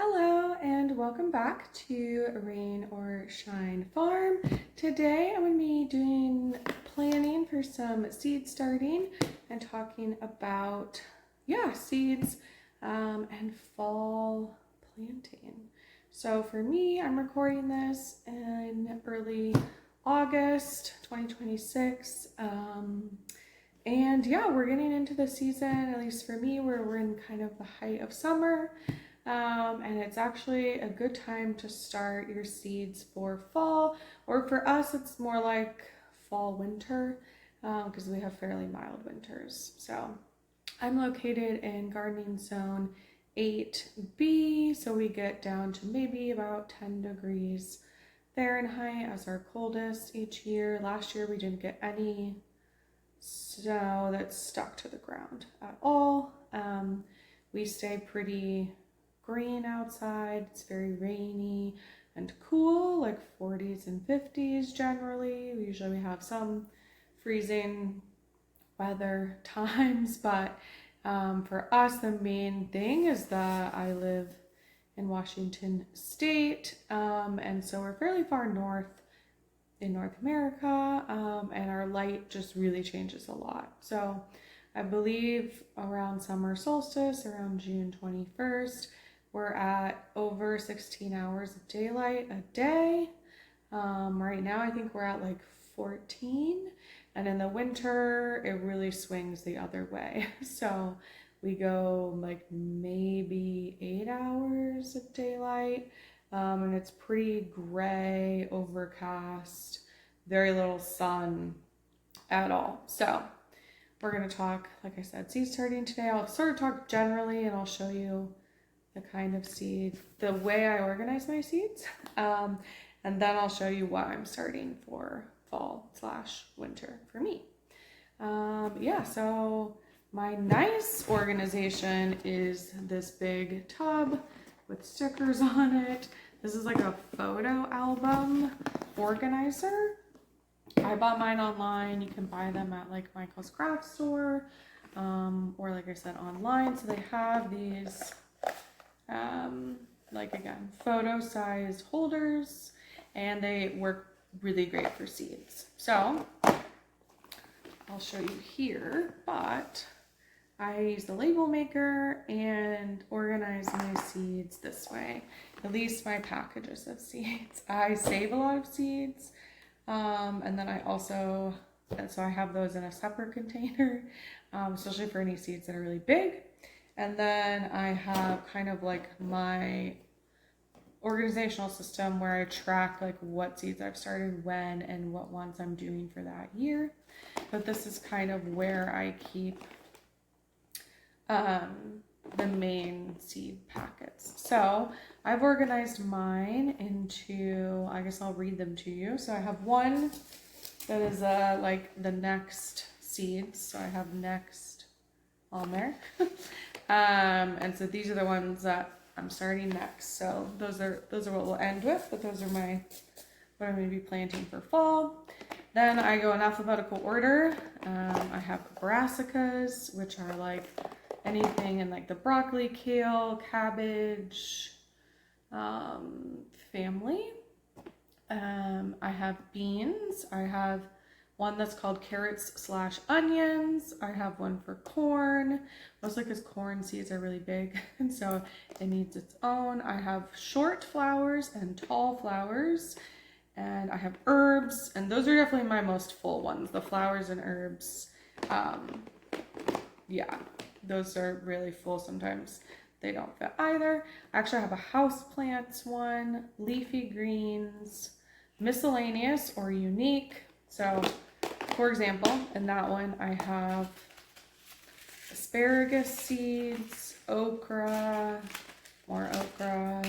Hello and welcome back to Rain or Shine Farm. Today I'm going to be doing planning for some seed starting and talking about seeds and fall planting. So for me, I'm recording this in early August 2026. And yeah, we're getting into the season, at least for me, where we're in kind of the height of summer. And it's actually a good time to start your seeds for fall, or for us, it's more like fall winter because we have fairly mild winters. So I'm located in gardening zone 8B, so we get down to maybe about 10 degrees Fahrenheit as our coldest each year. Last year we didn't get any snow that stuck to the ground at all. We stay pretty green outside. It's very rainy and cool, like 40s and 50s generally. We have some freezing weather times, but for us the main thing is that I live in Washington State, and so we're fairly far north in North America, and our light just really changes a lot. So I believe around summer solstice, around June 21st, we're at over 16 hours of daylight a day. Right now I think we're at like 14, and in the winter it really swings the other way. So we go like maybe 8 hours of daylight, and it's pretty gray, overcast, very little sun at all. So we're going to talk, like I said, seed starting today. I'll sort of talk generally and I'll show you the kind of seed, the way I organize my seeds, and then I'll show you what I'm starting for fall/winter for me. So my nice organization is this big tub with stickers on it. This is like a photo album organizer. I bought mine online. You can buy them at like Michael's craft store, or like I said, online. So they have these photo sized holders, and they work really great for seeds. So I'll show you here, but I use the label maker and organize my seeds this way, at least my packages of seeds. I save a lot of seeds, and then so I have those in a separate container, especially for any seeds that are really big. And then I have kind of like my organizational system where I track like what seeds I've started when and what ones I'm doing for that year. But this is kind of where I keep the main seed packets. So I've organized mine into, I guess I'll read them to you. So I have one that is like the next seeds. So I have next on there. And so these are the ones that I'm starting next. So those are what we'll end with, but those are what I'm going to be planting for fall. Then I go in alphabetical order. I have brassicas, which are like anything in like the broccoli, kale, cabbage family. I have beans. I have one that's called carrots/onions. I have one for corn, mostly because corn seeds are really big, and so it needs its own. I have short flowers and tall flowers, and I have herbs, and those are definitely my most full ones, the flowers and herbs. Those are really full. Sometimes they don't fit either. I actually have a houseplants one, leafy greens, miscellaneous or unique. So for example, in that one I have asparagus seeds, okra, more okra,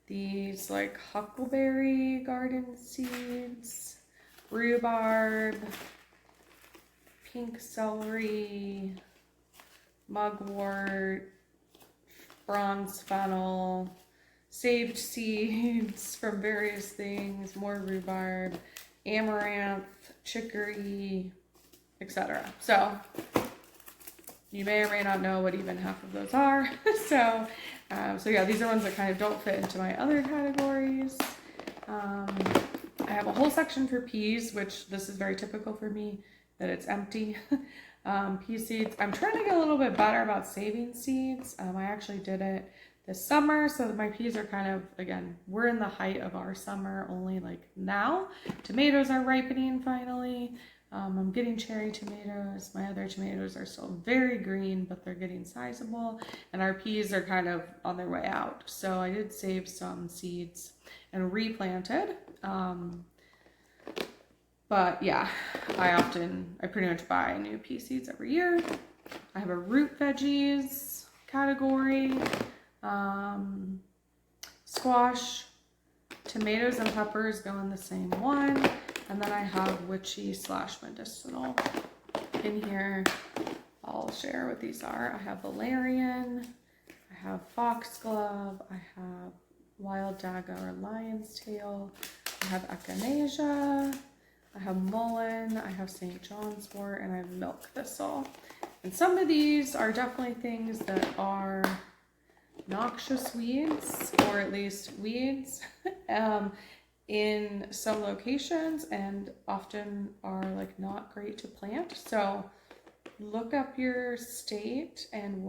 these like huckleberry garden seeds, rhubarb, pink celery, mugwort, bronze fennel, saved seeds from various things, more rhubarb, amaranth, chicory, etc. So you may or may not know what even half of those are. So So yeah, these are ones that kind of don't fit into my other categories. I have a whole section for peas, which this is very typical for me, that it's empty. Pea seeds. I'm trying to get a little bit better about saving seeds. I actually did it this summer, so my peas are kind of, again, we're in the height of our summer only like now. Tomatoes are ripening finally. I'm getting cherry tomatoes. My other tomatoes are still very green, but they're getting sizable. And our peas are kind of on their way out. So I did save some seeds and replanted. But yeah, I pretty much buy new pea seeds every year. I have a root veggies category. Squash, tomatoes and peppers go in the same one. And then I have witchy / medicinal in here. I'll share what these are. I have valerian, I have foxglove, I have wild daga or lion's tail, I have echinacea, I have mullein, I have St. John's wort, and I have milk thistle. And some of these are definitely things that are noxious weeds, or at least weeds, in some locations, and often are like not great to plant. So look up your state and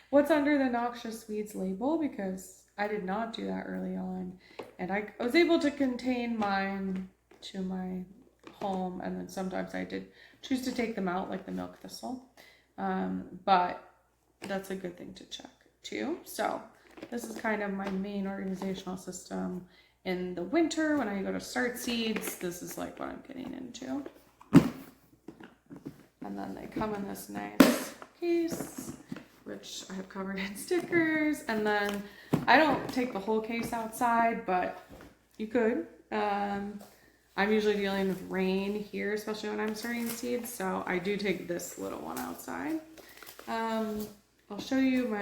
what's under the noxious weeds label, because I did not do that early on, and I was able to contain mine to my home, and then sometimes I did choose to take them out, like the milk thistle, but that's a good thing to check too. So this is kind of my main organizational system. In the winter, when I go to start seeds, this is like what I'm getting into. And then they come in this nice case, which I have covered in stickers. And then I don't take the whole case outside, but you could. I'm usually dealing with rain here, especially when I'm starting seeds. So I do take this little one outside. I'll show you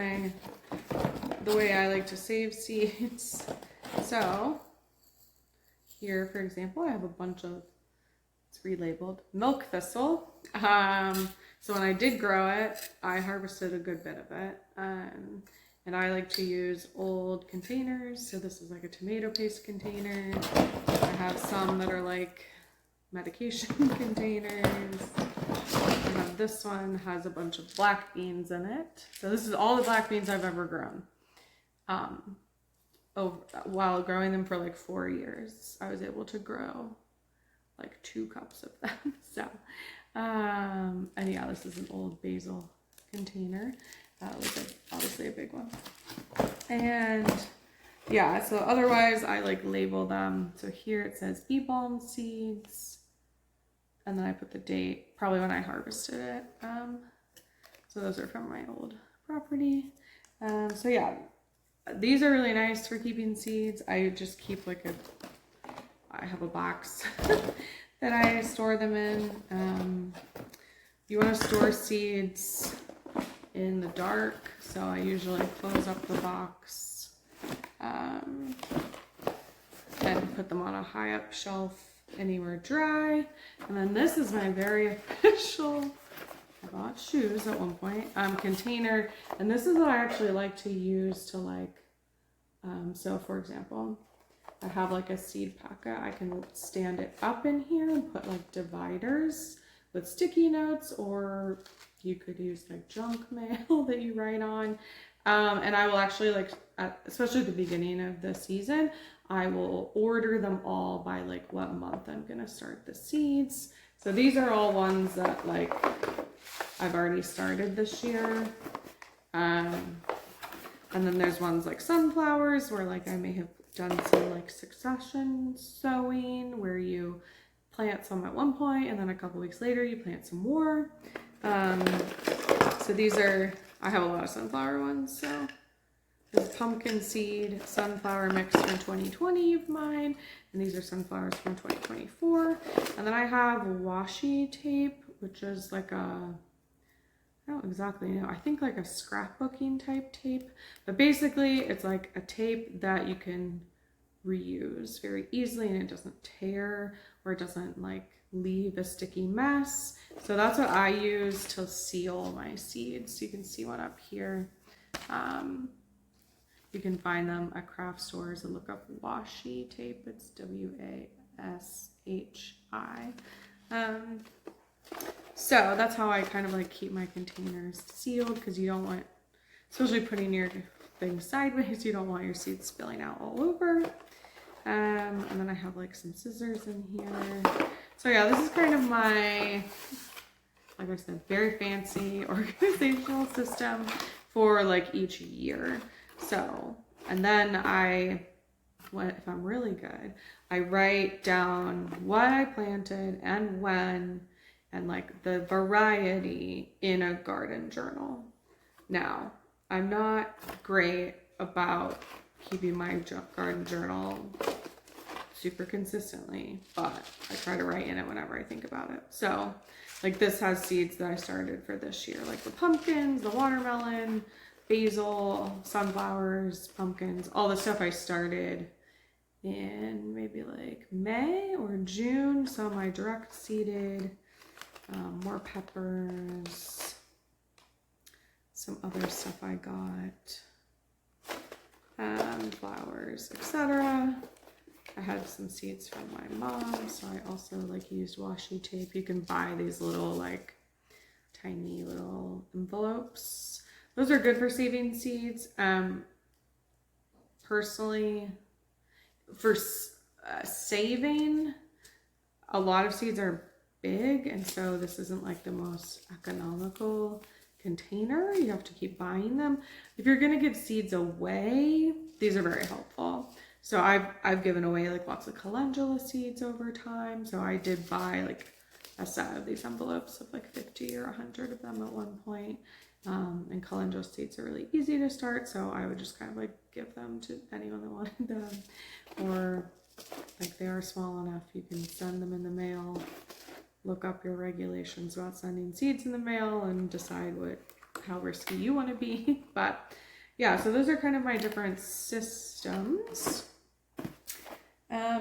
the way I like to save seeds. So here, for example, I have a bunch of, it's relabeled, milk thistle. So when I did grow it, I harvested a good bit of it. And I like to use old containers. So this is like a tomato paste container. I have some that are like medication containers. I have this one, has a bunch of black beans in it. So this is all the black beans I've ever grown. While growing them for like 4 years, I was able to grow like 2 cups of them. So, and yeah, this is an old basil container, obviously a big one. And yeah, so otherwise I like label them. So here it says bee balm seeds, and then I put the date, probably when I harvested it. So those are from my old property. So yeah. These are really nice for keeping seeds. I just keep I have a box that I store them in. You want to store seeds in the dark, so I usually close up the box and put them on a high up shelf anywhere dry. And then this is my very official, I bought shoes at one point, container, and this is what I actually like to use to so for example, I have like a seed packet. I can stand it up in here and put like dividers with sticky notes, or you could use like junk mail that you write on. And I will actually especially at the beginning of the season, I will order them all by like what month I'm gonna start the seeds. So these are all ones that like I've already started this year. And then there's ones like sunflowers where like I may have done some like succession sowing where you plant some at one point and then a couple weeks later you plant some more. So these are, I have a lot of sunflower ones. So this is pumpkin seed sunflower mix from 2020 of mine, and these are sunflowers from 2024. And then I have washi tape, which is like I don't exactly know. I think like a scrapbooking type tape, but basically it's like a tape that you can reuse very easily and it doesn't tear or it doesn't like leave a sticky mess. So that's what I use to seal my seeds. So you can see one up here. You can find them at craft stores and look up washi tape. It's W-A-S-H-I. So that's how I kind of like keep my containers sealed, because you don't want, especially putting your things sideways, you don't want your seeds spilling out all over. And then I have like some scissors in here. So yeah, this is kind of my, like I said, very fancy organizational system for like each year. So, and then if I'm really good, I write down what I planted and when, and like the variety in a garden journal. Now, I'm not great about keeping my garden journal super consistently, but I try to write in it whenever I think about it. So like this has seeds that I started for this year, like the pumpkins, the watermelon, basil, sunflowers, pumpkins, all the stuff I started in maybe like May or June. So my direct seeded, more peppers, some other stuff I got, flowers, etc. I had some seeds from my mom, so I also like used washi tape. You can buy these little like tiny little envelopes. Those are good for saving seeds. Personally, for saving, a lot of seeds are big, and so this isn't like the most economical container. You have to keep buying them. If you're gonna give seeds away, these are very helpful. So I've given away like lots of calendula seeds over time. So I did buy like a set of these envelopes of like 50 or 100 of them at one point. And calendula seeds are really easy to start, so I would just kind of like give them to anyone that wanted them. Or like they are small enough, you can send them in the mail. Look up your regulations about sending seeds in the mail and decide how risky you want to be. But yeah, so those are kind of my different systems.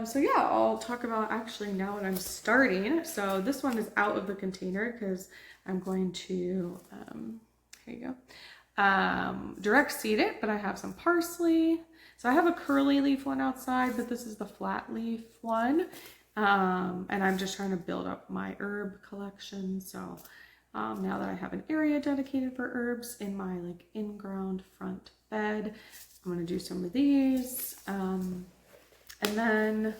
So yeah, I'll talk about actually now what I'm starting. So this one is out of the container because I'm going to, here you go, direct seed it, but I have some parsley. So I have a curly leaf one outside, but this is the flat leaf one. And I'm just trying to build up my herb collection. So now that I have an area dedicated for herbs in my like in-ground front bed, I'm gonna do some of these. And then,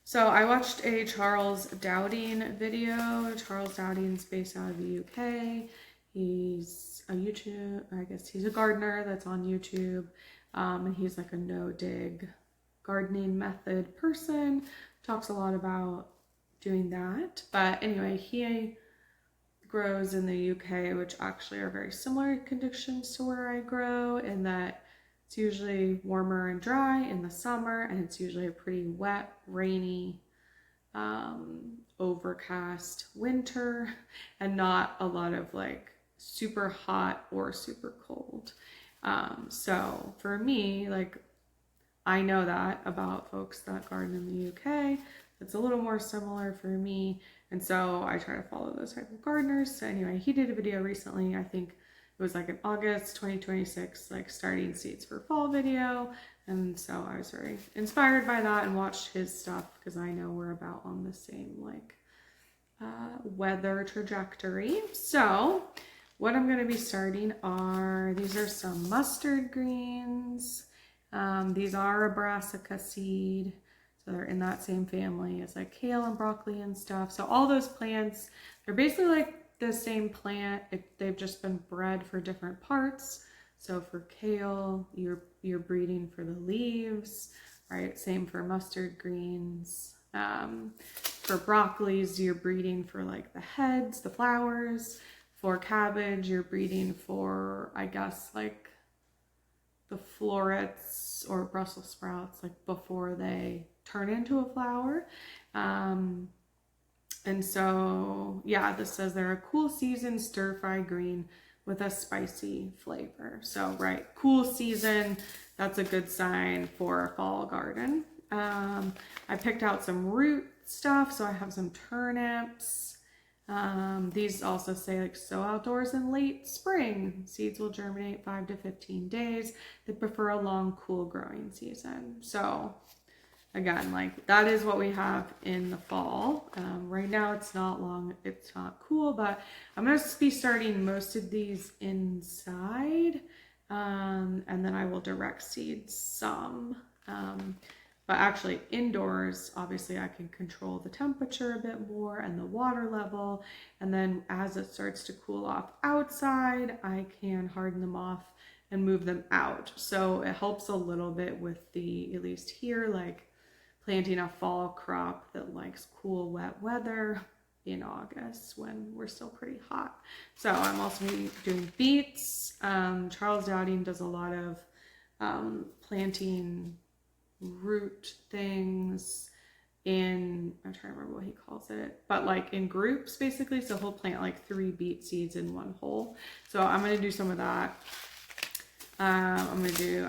so I watched a Charles Dowding video. Charles Dowding's based out of the UK. He's a he's a gardener that's on YouTube. And he's like a no-dig gardening method person. Talks a lot about doing that. But anyway, he grows in the UK, which actually are very similar conditions to where I grow, in that it's usually warmer and dry in the summer, and it's usually a pretty wet, rainy, overcast winter, and not a lot of like super hot or super cold. So for me, like, I know that about folks that garden in the UK. It's a little more similar for me, and so I try to follow those type of gardeners. So anyway, he did a video recently, I think it was like in August 2026, like starting seeds for fall video. And so I was very inspired by that and watched his stuff, because I know we're about on the same like weather trajectory. So what I'm going to be starting these are some mustard greens. These are a brassica seed. So they're in that same family as like kale and broccoli and stuff. So all those plants, they're basically like the same plant. They've just been bred for different parts. So for kale, you're breeding for the leaves, right? Same for mustard greens. For broccolis, you're breeding for like the heads, the flowers. For cabbage, you're breeding for, I guess, like the florets or Brussels sprouts, like before they turn into a flower. And so, yeah, this says they're a cool season stir-fry green with a spicy flavor. So, right, cool season, that's a good sign for a fall garden. I picked out some root stuff. So I have some turnips, These also say like sow outdoors in late spring. Seeds will germinate 5 to 15 days. They prefer a long, cool growing season. So again, like that is what we have in the fall. Right now it's not long, it's not cool, but I'm going to be starting most of these inside. And then I will direct seed some. But actually indoors, obviously I can control the temperature a bit more and the water level. And then as it starts to cool off outside, I can harden them off and move them out. So it helps a little bit with the, at least here, like planting a fall crop that likes cool, wet weather in August when we're still pretty hot. So I'm also doing beets. Charles Dowding does a lot of planting root things in, I'm trying to remember what he calls it, but like in groups basically. So he'll plant like 3 beet seeds in one hole. So I'm going to do some of that. I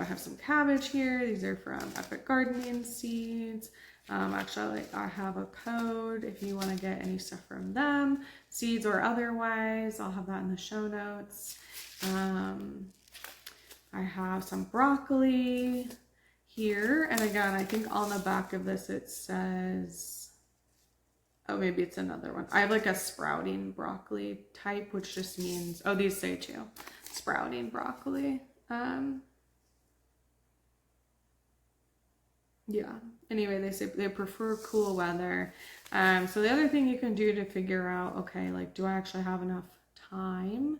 have some cabbage here. These are from Epic Gardening Seeds. Actually, I have a code if you want to get any stuff from them, seeds or otherwise. I'll have that in the show notes. I have some broccoli here. And again, I think on the back of this it says, oh, maybe it's another one. I have like a sprouting broccoli type, which just means, oh, these say too, sprouting broccoli. Yeah, anyway, they say they prefer cool weather. So the other thing you can do to figure out, okay, like, do I actually have enough time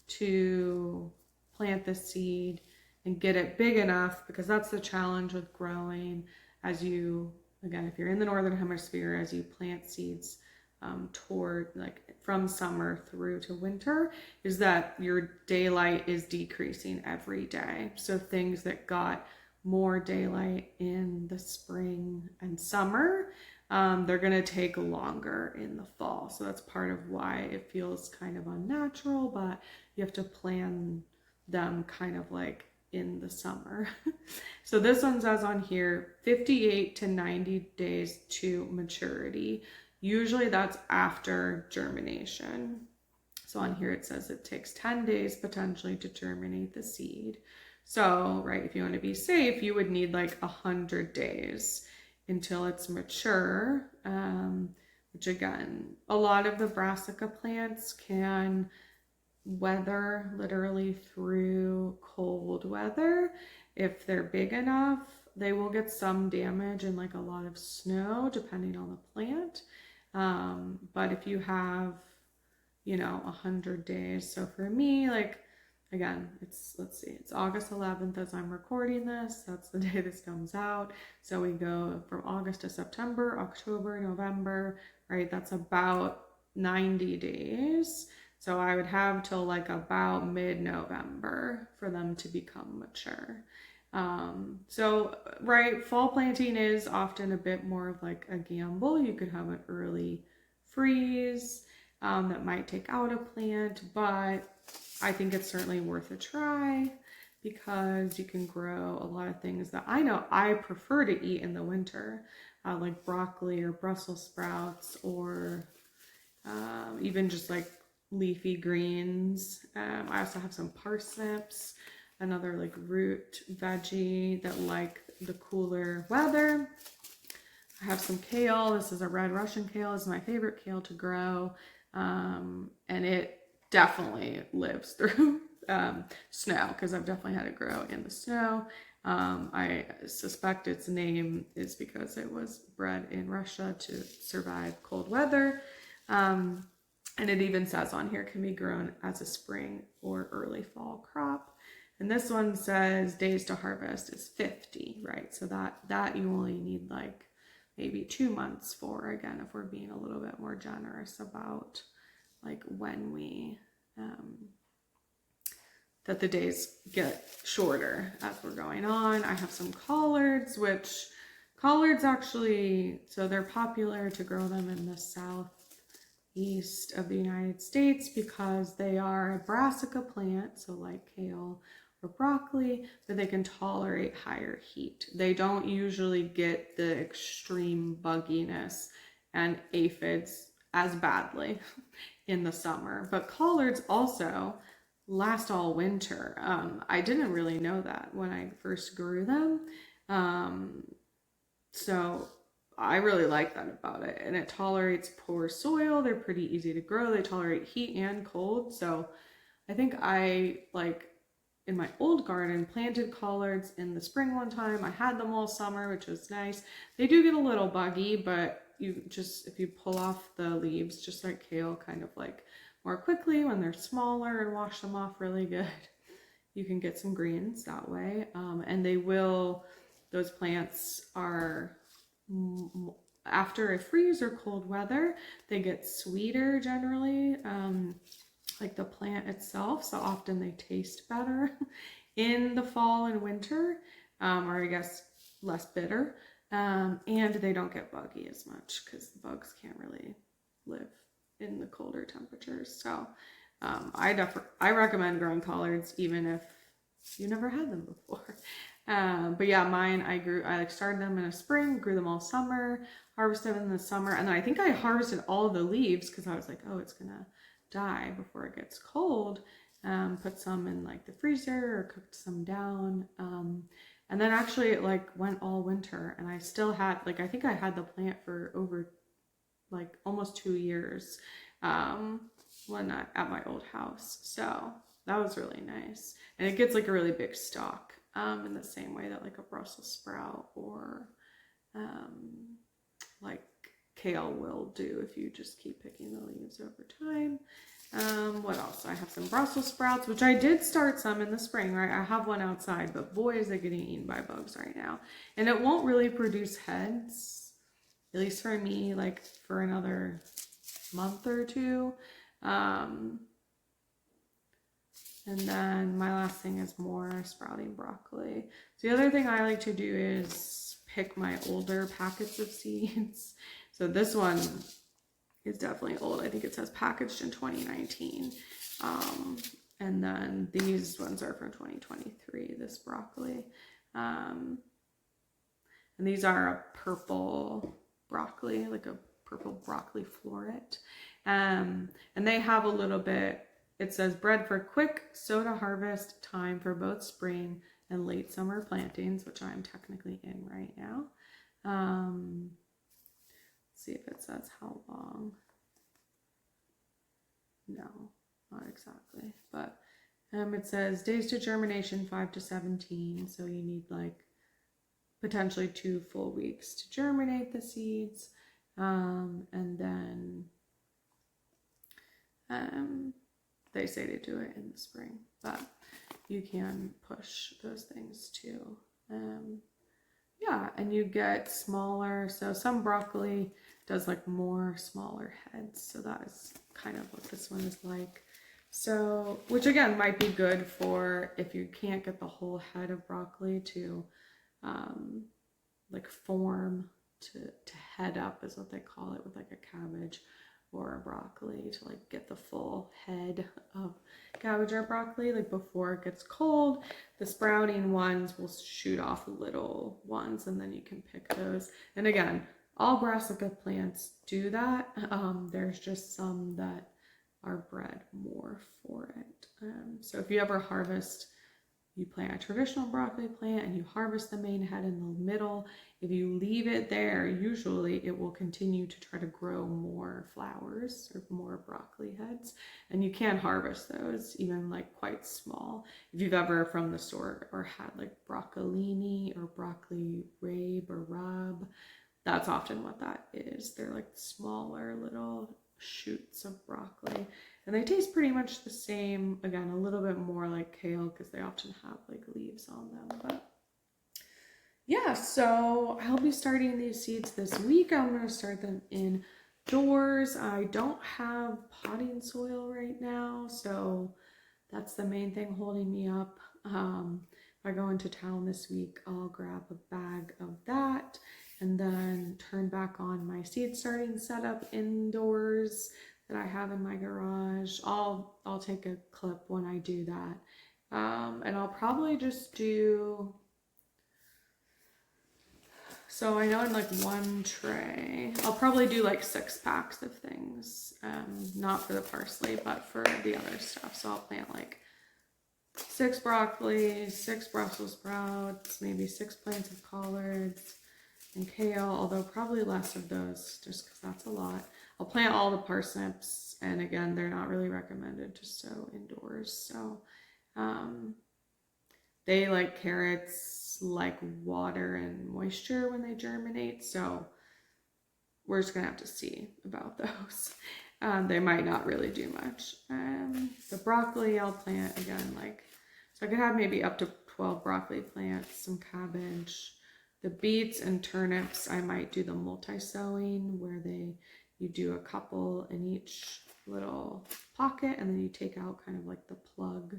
to plant the seed and get it big enough? Because that's the challenge with growing as you, again, if you're in the Northern Hemisphere, as you plant seeds toward like from summer through to winter, is that your daylight is decreasing every day. So things that got more daylight in the spring and summer, they're going to take longer in the fall. So that's part of why it feels kind of unnatural, but you have to plan them kind of like in the summer. So this one says on here 58 to 90 days to maturity. Usually that's after germination. So on here it says it takes 10 days potentially to germinate the seed. So, right, if you want to be safe, you would need like 100 days until it's mature, which again, a lot of the brassica plants can weather literally through cold weather. If they're big enough, they will get some damage and like a lot of snow depending on the plant. But if you have, 100 days. So for me, like, again, let's see, it's August 11th as I'm recording this. That's the day this comes out. So we go from August to September, October, November, right? That's about 90 days. So I would have till like about mid-November for them to become mature. So, right, fall planting is often a bit more of like a gamble. You could have an early freeze that might take out a plant, but I think it's certainly worth a try because you can grow a lot of things that I know I prefer to eat in the winter, like broccoli or Brussels sprouts, or even just like leafy greens. I also have some parsnips, another like root veggie that like the cooler weather. I have some kale. This is a red Russian kale. It's my favorite kale to grow. And it definitely lives through snow because I've definitely had it grow in the snow. I suspect its name is because it was bred in Russia to survive cold weather. And it even says on here, can be grown as a spring or early fall crop. And this one says days to harvest is 50, right? So that you only need like maybe 2 months for, again, if we're being a little bit more generous about like when we, that the days get shorter as we're going on. I have some collards, which collards actually, so they're popular to grow them in the southeast of the United States because they are a brassica plant, so like kale or broccoli, but they can tolerate higher heat. They don't usually get the extreme bugginess and aphids as badly in the summer. But collards also last all winter. I didn't really know that when I first grew them. So I really like that about it. And it tolerates poor soil. They're pretty easy to grow. They tolerate heat and cold. So I think I like in my old garden planted collards in the spring one time. I had them all summer, which was nice. They do get a little buggy, but you just, if you pull off the leaves, just like kale, kind of like more quickly when they're smaller and wash them off really good, you can get some greens that way. And they will, those plants are, after a freeze or cold weather, they get sweeter generally, like the plant itself. So often they taste better in the fall and winter, or I guess less bitter. And they don't get buggy as much because the bugs can't really live in the colder temperatures. So I recommend growing collards even if you never had them before. But yeah, mine, I like started them in the spring, grew them all summer, harvested them in the summer. And then I think I harvested all the leaves because I was like, oh, it's gonna die before it gets cold. Put some in like the freezer or cooked some down. And then actually it like went all winter and I still had, like, I think I had the plant for over like almost 2 years, when at my old house. So that was really nice. And it gets like a really big stalk, in the same way that like a Brussels sprout or, like kale will do if you just keep picking the leaves over time. What else? I have some Brussels sprouts, which I did start some in the spring, right? I have one outside, but boy, is it getting eaten by bugs right now. And it won't really produce heads, at least for me, like for another month or two. And then my last thing is more sprouting broccoli. So the other thing I like to do is pick my older packets of seeds. So this one is definitely old. I think it says packaged in 2019. And then these ones are from 2023, this broccoli. And these are a purple broccoli, like a purple broccoli floret. And they have a little bit, it says bred for quick soda harvest time for both spring and late summer plantings, which I'm technically in right now. See if it says how long. No, not exactly, but it says days to germination 5 to 17, so you need like potentially 2 full weeks to germinate the seeds, and then they say to do it in the spring, but you can push those things too. Yeah, and you get smaller, so some broccoli does like more smaller heads, so that is kind of what this one is like. So, which again might be good for if you can't get the whole head of broccoli to like form to head up is what they call it with like a cabbage or a broccoli, to like get the full head of cabbage or broccoli like before it gets cold. The sprouting ones will shoot off little ones and then you can pick those. And again, all brassica plants do that. There's just some that are bred more for it. So if you ever harvest, you plant a traditional broccoli plant and you harvest the main head in the middle, if you leave it there, usually it will continue to try to grow more flowers or more broccoli heads. And you can harvest those even like quite small. If you've ever from the store or had like broccolini or broccoli rabe or rab, that's often what that is. They're like smaller little shoots of broccoli. And they taste pretty much the same. Again, a little bit more like kale because they often have like leaves on them. But yeah, so I'll be starting these seeds this week. I'm going to start them indoors. I don't have potting soil right now, so that's the main thing holding me up. If I go into town this week, I'll grab a bag of that and then turn back on my seed starting setup indoors that I have in my garage. I'll take a clip when I do that. And I'll probably just do So I know in like one tray, I'll probably do like 6 packs of things. Not for the parsley, but for the other stuff. So I'll plant like 6 broccoli, 6 Brussels sprouts, maybe 6 plants of collards and kale, although probably less of those just because that's a lot. I'll plant all the parsnips, and again, they're not really recommended to sow indoors. So they like carrots, like water and moisture when they germinate. So we're just gonna have to see about those. They might not really do much. The broccoli I'll plant again, like, so I could have maybe up to 12 broccoli plants, some cabbage. The beets and turnips, I might do the multi-sowing where you do a couple in each little pocket, and then you take out kind of like the plug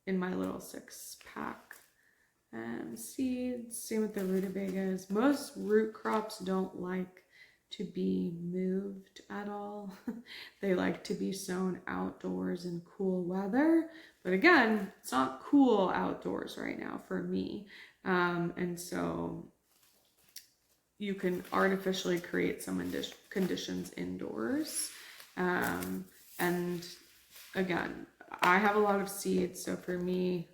in my little 6-pack. Seeds, same with the rutabagas. Most root crops don't like to be moved at all. They like to be sown outdoors in cool weather. But again, it's not cool outdoors right now for me. And so you can artificially create some conditions indoors. And again, I have a lot of seeds, so for me,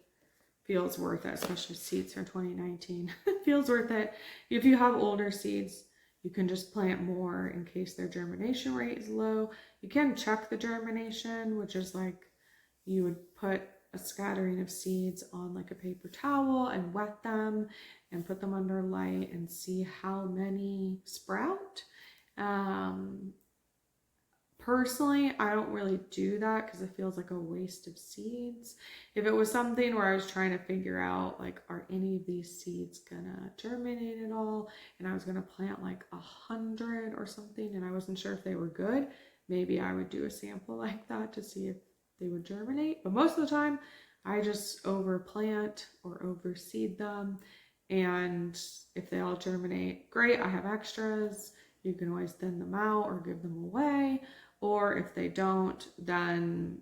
feels worth it, especially seeds for 2019. It feels worth it. If you have older seeds, you can just plant more in case their germination rate is low. You can check the germination, which is like you would put a scattering of seeds on like a paper towel and wet them and put them under light and see how many sprout. Personally, I don't really do that because it feels like a waste of seeds. If it was something where I was trying to figure out, like, are any of these seeds gonna germinate at all? And I was gonna plant like 100 or something, and I wasn't sure if they were good, maybe I would do a sample like that to see if they would germinate. But most of the time, I just overplant or overseed them. And if they all germinate, great, I have extras. You can always thin them out or give them away. Or if they don't, then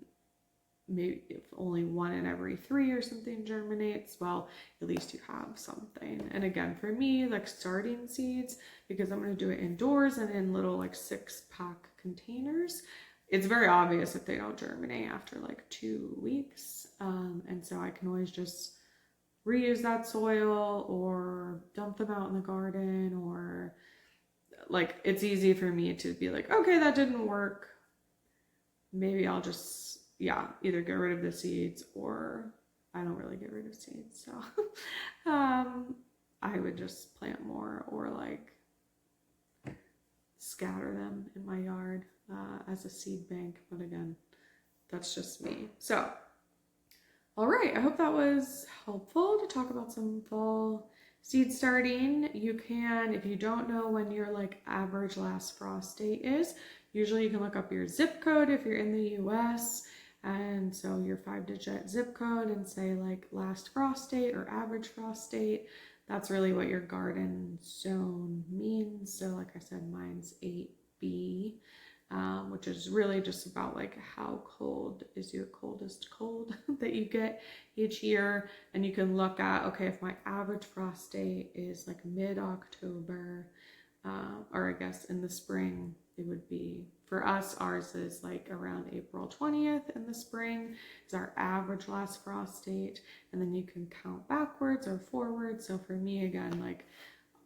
maybe if only 1 in every 3 or something germinates, well, at least you have something. And again, for me, like starting seeds, because I'm going to do it indoors and in little like 6-pack containers, it's very obvious if they don't germinate after like 2 weeks. And so I can always just reuse that soil or dump them out in the garden, or like, it's easy for me to be like, okay, that didn't work. Maybe I'll just, either get rid of the seeds, or I don't really get rid of seeds. So I would just plant more, or like scatter them in my yard as a seed bank. But again, that's just me. So, all right, I hope that was helpful to talk about some fall seed starting. You can, if you don't know when your like average last frost date is, usually you can look up your zip code if you're in the US, and so your 5-digit zip code, and say like last frost date or average frost date. That's really what your garden zone means. So like I said, mine's 8B, which is really just about like how cold is your coldest cold that you get each year. And you can look at, okay, if my average frost date is like mid-October, or I guess in the spring, it would be, for us, ours is like around April 20th in the spring is our average last frost date. And then you can count backwards or forward. So for me, again, like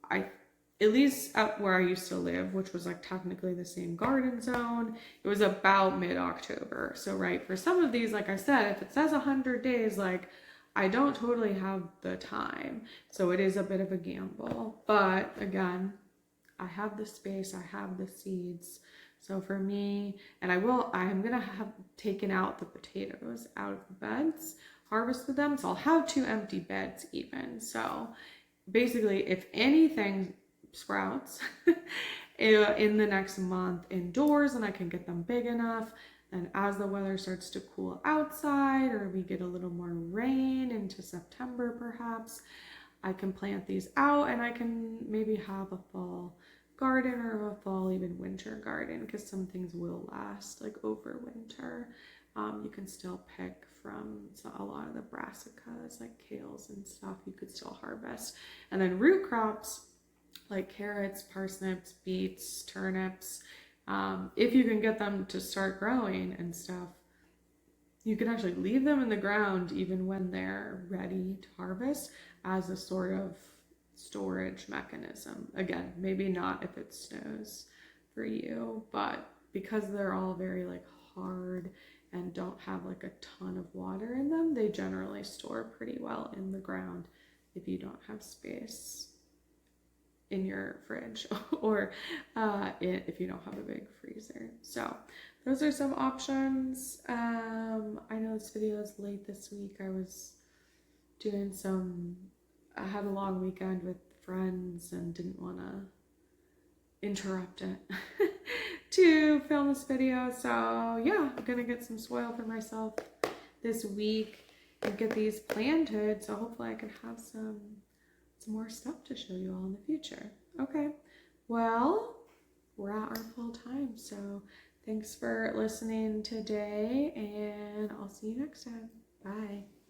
at least up where I used to live, which was like technically the same garden zone, it was about mid-October. So right, for some of these, like I said, if it says 100 days, like I don't totally have the time. So it is a bit of a gamble. But again, I have the space, I have the seeds. So for me, and I'm gonna have taken out the potatoes out of the beds, harvested them. So I'll have 2 empty beds even. So basically, if anything sprouts in the next month indoors and I can get them big enough, then as the weather starts to cool outside, or we get a little more rain into September perhaps, I can plant these out, and I can maybe have a fall garden or a fall even winter garden, because some things will last like over winter. You can still pick from a lot of the brassicas, like kales and stuff, you could still harvest. And then root crops, like carrots, parsnips, beets, turnips, if you can get them to start growing and stuff, you can actually leave them in the ground even when they're ready to harvest as a sort of storage mechanism. Again, maybe not if it snows for you, but because they're all very like hard and don't have like a ton of water in them, they generally store pretty well in the ground if you don't have space in your fridge or if you don't have a big freezer. So those are some options. I know this video is late this week. I had a long weekend with friends and didn't want to interrupt it to film this video. So yeah, I'm gonna get some soil for myself this week and get these planted. So hopefully I can have some more stuff to show you all in the future. Okay, well, we're at our full time. So thanks for listening today, and I'll see you next time. Bye.